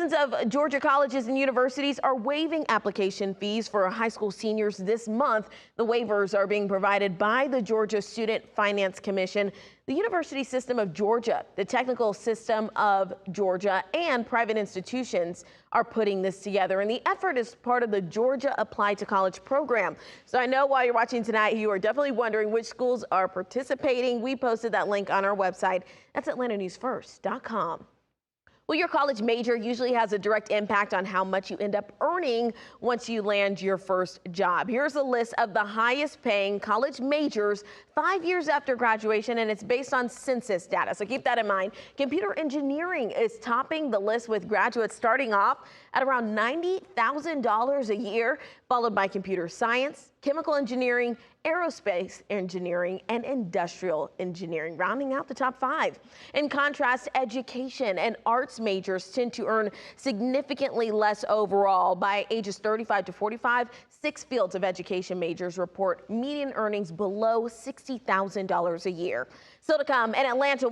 Dozens of Georgia colleges and universities are waiving application fees for high school seniors this month. The waivers are being provided by the Georgia Student Finance Commission, the University System of Georgia, the Technical System of Georgia, and private institutions are putting this together. And the effort is part of the Georgia Apply to College program. So I know while you're watching tonight, you are definitely wondering which schools are participating. We posted that link on our website. That's AtlantaNewsFirst.com. Well, your college major usually has a direct impact on how much you end up earning once you land your first job. Here's a list of the highest paying college majors 5 years after graduation, and it's based on census data. So keep that in mind. Computer engineering is topping the list with graduates starting off at around $90,000 a year, followed by computer science, chemical engineering, aerospace engineering, and industrial engineering, rounding out the top 5. In contrast, education and arts majors tend to earn significantly less overall. By ages 35 to 45, 6 fields of education majors report median earnings below $60,000 a year. Still to come in Atlanta.